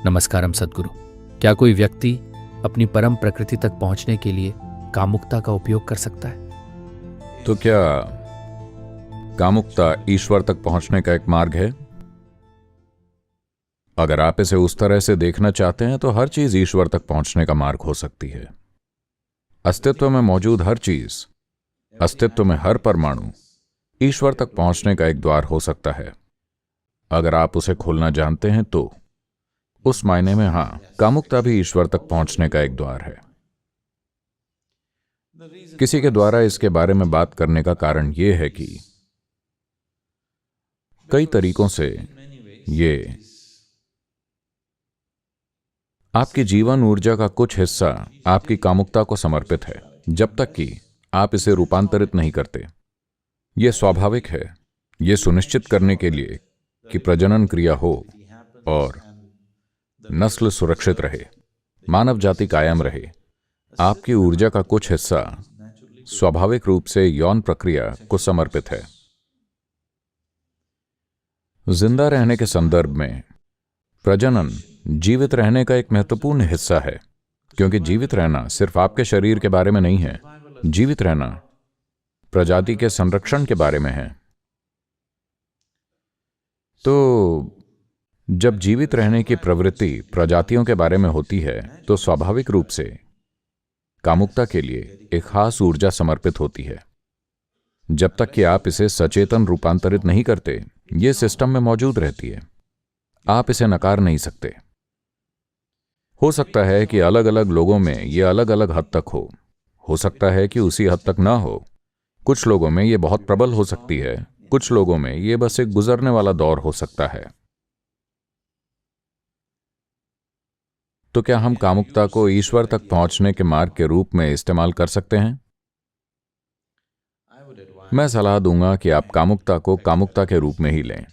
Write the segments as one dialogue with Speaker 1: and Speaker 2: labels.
Speaker 1: नमस्कारम सद्गुरु। क्या कोई व्यक्ति अपनी परम प्रकृति तक पहुंचने के लिए कामुकता का उपयोग कर सकता है?
Speaker 2: तो क्या कामुकता ईश्वर तक पहुंचने का एक मार्ग है? अगर आप इसे उस तरह से देखना चाहते हैं तो हर चीज ईश्वर तक पहुंचने का मार्ग हो सकती है। अस्तित्व में मौजूद हर चीज, अस्तित्व में हर परमाणु ईश्वर तक पहुंचने का एक द्वार हो सकता है, अगर आप उसे खोलना जानते हैं तो। उस मायने में हां, कामुकता भी ईश्वर तक पहुंचने का एक द्वार है। किसी के द्वारा इसके बारे में बात करने का कारण यह है कि कई तरीकों से ये आपकी जीवन ऊर्जा का कुछ हिस्सा आपकी कामुकता को समर्पित है, जब तक कि आप इसे रूपांतरित नहीं करते। यह स्वाभाविक है, यह सुनिश्चित करने के लिए कि प्रजनन क्रिया हो और नस्ल सुरक्षित रहे, मानव जाति कायम रहे। आपकी ऊर्जा का कुछ हिस्सा स्वाभाविक रूप से यौन प्रक्रिया को समर्पित है। जिंदा रहने के संदर्भ में प्रजनन जीवित रहने का एक महत्वपूर्ण हिस्सा है, क्योंकि जीवित रहना सिर्फ आपके शरीर के बारे में नहीं है। जीवित रहना प्रजाति के संरक्षण के बारे में है। तो जब जीवित रहने की प्रवृत्ति प्रजातियों के बारे में होती है, तो स्वाभाविक रूप से कामुकता के लिए एक खास ऊर्जा समर्पित होती है। जब तक कि आप इसे सचेतन रूपांतरित नहीं करते, यह सिस्टम में मौजूद रहती है। आप इसे नकार नहीं सकते। हो सकता है कि अलग अलग लोगों में यह अलग अलग हद तक हो सकता है कि उसी हद तक ना हो। कुछ लोगों में यह बहुत प्रबल हो सकती है, कुछ लोगों में यह बस एक गुजरने वाला दौर हो सकता है। तो क्या हम कामुकता को ईश्वर तक पहुंचने के मार्ग के रूप में इस्तेमाल कर सकते हैं? मैं सलाह दूंगा कि आप कामुकता को कामुकता के रूप में ही लें।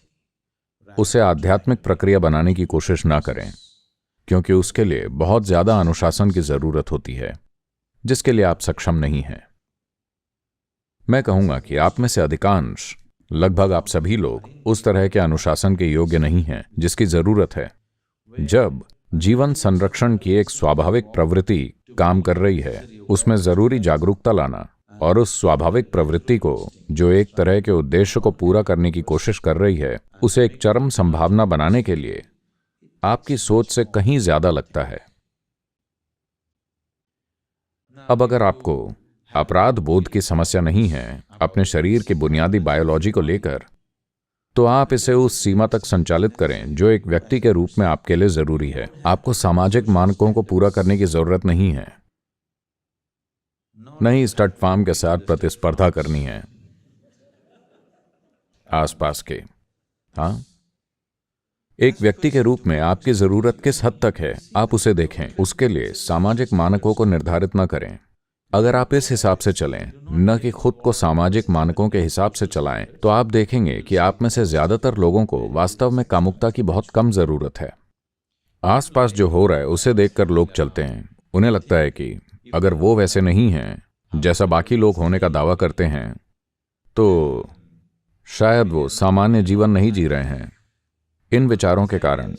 Speaker 2: उसे आध्यात्मिक प्रक्रिया बनाने की कोशिश ना करें, क्योंकि उसके लिए बहुत ज्यादा अनुशासन की जरूरत होती है, जिसके लिए आप सक्षम नहीं हैं। मैं कहूंगा कि आप में से अधिकांश, लगभग आप सभी लोग, उस तरह के अनुशासन के योग्य नहीं हैं जिसकी जरूरत है। जब जीवन संरक्षण की एक स्वाभाविक प्रवृत्ति काम कर रही है, उसमें जरूरी जागरूकता लाना और उस स्वाभाविक प्रवृत्ति को, जो एक तरह के उद्देश्य को पूरा करने की कोशिश कर रही है, उसे एक चरम संभावना बनाने के लिए आपकी सोच से कहीं ज्यादा लगता है। अब अगर आपको अपराध बोध की समस्या नहीं है अपने शरीर की बुनियादी बायोलॉजी को लेकर, तो आप इसे उस सीमा तक संचालित करें जो एक व्यक्ति के रूप में आपके लिए जरूरी है। आपको सामाजिक मानकों को पूरा करने की जरूरत नहीं है, नहीं स्टड फार्म के साथ प्रतिस्पर्धा करनी है आसपास के। हाँ, एक व्यक्ति के रूप में आपकी जरूरत किस हद तक है, आप उसे देखें। उसके लिए सामाजिक मानकों को निर्धारित न करें। अगर आप इस हिसाब से चलें, न कि खुद को सामाजिक मानकों के हिसाब से चलाएं, तो आप देखेंगे कि आप में से ज्यादातर लोगों को वास्तव में कामुकता की बहुत कम जरूरत है। आसपास जो हो रहा है उसे देखकर लोग चलते हैं। उन्हें लगता है कि अगर वो वैसे नहीं हैं जैसा बाकी लोग होने का दावा करते हैं, तो शायद वो सामान्य जीवन नहीं जी रहे हैं। इन विचारों के कारण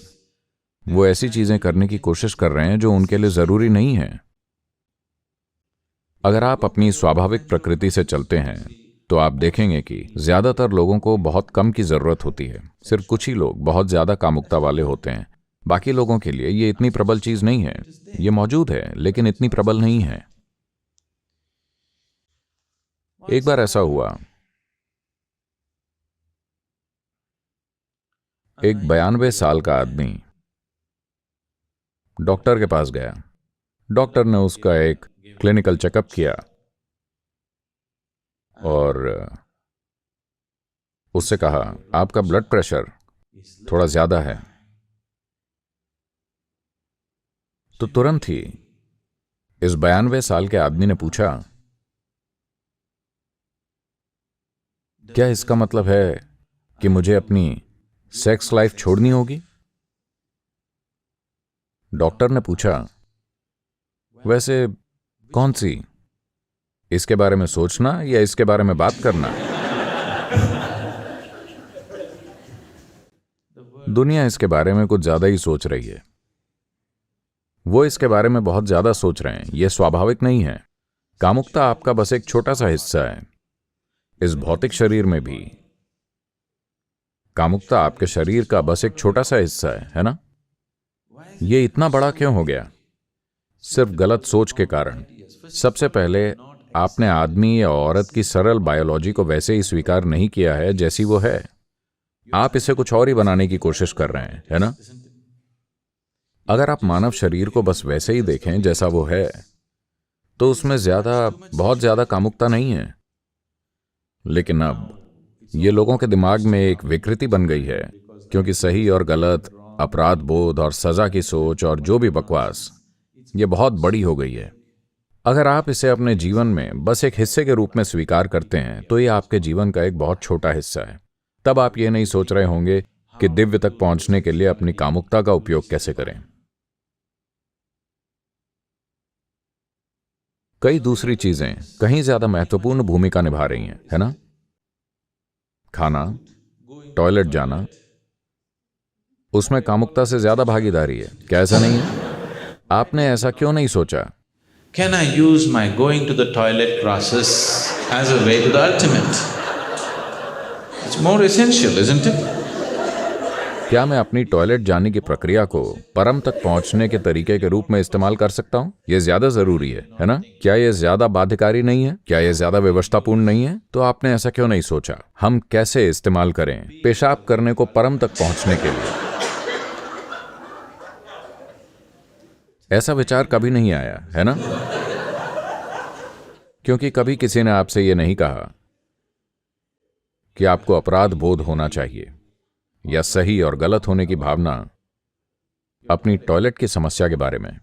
Speaker 2: वो ऐसी चीजें करने की कोशिश कर रहे हैं जो उनके लिए जरूरी नहीं है। अगर आप अपनी स्वाभाविक प्रकृति से चलते हैं, तो आप देखेंगे कि ज्यादातर लोगों को बहुत कम की जरूरत होती है। सिर्फ कुछ ही लोग बहुत ज्यादा कामुकता वाले होते हैं। बाकी लोगों के लिए ये इतनी प्रबल चीज नहीं है। ये मौजूद है, लेकिन इतनी प्रबल नहीं है। एक बार ऐसा हुआ, एक 92 साल का आदमी डॉक्टर के पास गया। डॉक्टर ने उसका एक क्लिनिकल चेकअप किया और उससे कहा, आपका ब्लड प्रेशर थोड़ा ज्यादा है। तो तुरंत ही इस 92 साल के आदमी ने पूछा, क्या इसका मतलब है कि मुझे अपनी सेक्स लाइफ छोड़नी होगी? डॉक्टर ने पूछा, वैसे कौन सी? इसके बारे में सोचना या इसके बारे में बात करना? दुनिया इसके बारे में कुछ ज्यादा ही सोच रही है। वो इसके बारे में बहुत ज्यादा सोच रहे हैं। यह स्वाभाविक नहीं है। कामुकता आपका बस एक छोटा सा हिस्सा है। इस भौतिक शरीर में भी कामुकता आपके शरीर का बस एक छोटा सा हिस्सा है ना? ये इतना बड़ा क्यों हो गया? सिर्फ गलत सोच के कारण। सबसे पहले आपने आदमी या औरत की सरल बायोलॉजी को वैसे ही स्वीकार नहीं किया है जैसी वो है। आप इसे कुछ और ही बनाने की कोशिश कर रहे हैं, है ना? अगर आप मानव शरीर को बस वैसे ही देखें जैसा वो है, तो उसमें बहुत ज्यादा कामुकता नहीं है। लेकिन अब ये लोगों के दिमाग में एक विकृति बन गई है, क्योंकि सही और गलत, अपराध बोध और सजा की सोच और जो भी बकवास, ये बहुत बड़ी हो गई है। अगर आप इसे अपने जीवन में बस एक हिस्से के रूप में स्वीकार करते हैं, तो ये आपके जीवन का एक बहुत छोटा हिस्सा है। तब आप ये नहीं सोच रहे होंगे कि दिव्य तक पहुंचने के लिए अपनी कामुकता का उपयोग कैसे करें। कई दूसरी चीजें कहीं ज्यादा महत्वपूर्ण भूमिका निभा रही हैं, है ना? खाना, टॉयलेट जाना, उसमें कामुकता से ज्यादा भागीदारी है। क्या ऐसा नहीं है? आपने ऐसा क्यों नहीं सोचा?
Speaker 3: Can I use my going to the toilet process as a way to the ultimate? It's more essential, isn't it?
Speaker 2: क्या मैं अपनी टॉयलेट जाने की प्रक्रिया को परम तक पहुंचने के तरीके के रूप में इस्तेमाल कर सकता हूं? यह ज्यादा जरूरी है ना? क्या यह ज्यादा बाध्यकारी नहीं है? क्या यह ज्यादा व्यवस्थापूर्ण नहीं है? तो आपने ऐसा क्यों नहीं सोचा? हम कैसे इस्तेमाल करें पेशाब करने को परम तक पहुंचने के लिए? ऐसा विचार कभी नहीं आया, है ना? क्योंकि कभी किसी ने आपसे यह नहीं कहा कि आपको अपराध बोध होना चाहिए या सही और गलत होने की भावना अपनी टॉयलेट की समस्या के बारे में।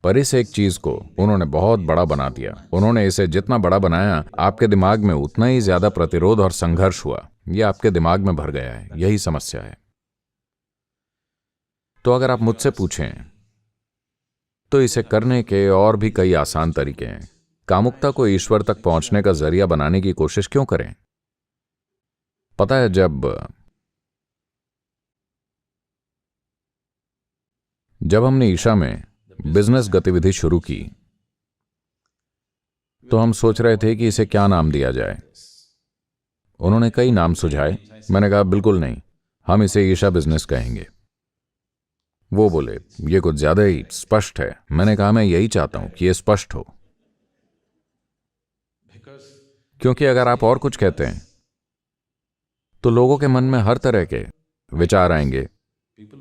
Speaker 2: पर इस एक चीज को उन्होंने बहुत बड़ा बना दिया। उन्होंने इसे जितना बड़ा बनाया, आपके दिमाग में उतना ही ज्यादा प्रतिरोध और संघर्ष हुआ। यह आपके दिमाग में भर गया है। यही समस्या है। तो अगर आप मुझसे पूछें तो इसे करने के और भी कई आसान तरीके हैं। कामुकता को ईश्वर तक पहुंचने का जरिया बनाने की कोशिश क्यों करें? पता है, जब हमने ईशा में बिजनेस गतिविधि शुरू की, तो हम सोच रहे थे कि इसे क्या नाम दिया जाए। उन्होंने कई नाम सुझाए। मैंने कहा बिल्कुल नहीं, हम इसे ईशा बिजनेस कहेंगे। वो बोले ये कुछ ज्यादा ही स्पष्ट है। मैंने कहा मैं यही चाहता हूं कि यह स्पष्ट हो, क्योंकि अगर आप और कुछ कहते हैं तो लोगों के मन में हर तरह के विचार आएंगे।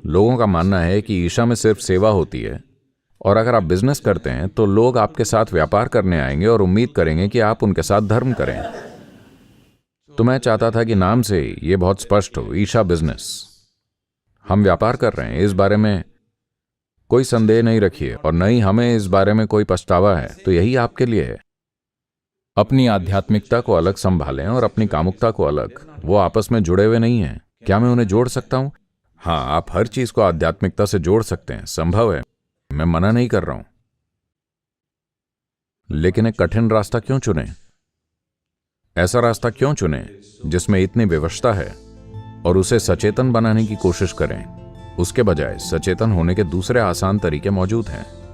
Speaker 2: लोगों का मानना है कि ईशा में सिर्फ सेवा होती है, और अगर आप बिजनेस करते हैं तो लोग आपके साथ व्यापार करने आएंगे और उम्मीद करेंगे कि आप उनके साथ धर्म करें। तो मैं चाहता था कि नाम से ही ये बहुत स्पष्ट हो, ईशा बिजनेस। हम व्यापार कर रहे हैं, इस बारे में कोई संदेह नहीं रखिए, और न ही हमें इस बारे में कोई पछतावा है। तो यही आपके लिए है। अपनी आध्यात्मिकता को अलग संभालें और अपनी कामुकता को अलग। वो आपस में जुड़े हुए नहीं हैं। क्या मैं उन्हें जोड़ सकता हूं? हाँ, आप हर चीज को आध्यात्मिकता से जोड़ सकते हैं, संभव है। मैं मना नहीं कर रहा हूं, लेकिन एक कठिन रास्ता क्यों चुने? ऐसा रास्ता क्यों चुने जिसमें इतनी विवशता है, और उसे सचेतन बनाने की कोशिश करें? उसके बजाय सचेतन होने के दूसरे आसान तरीके मौजूद हैं।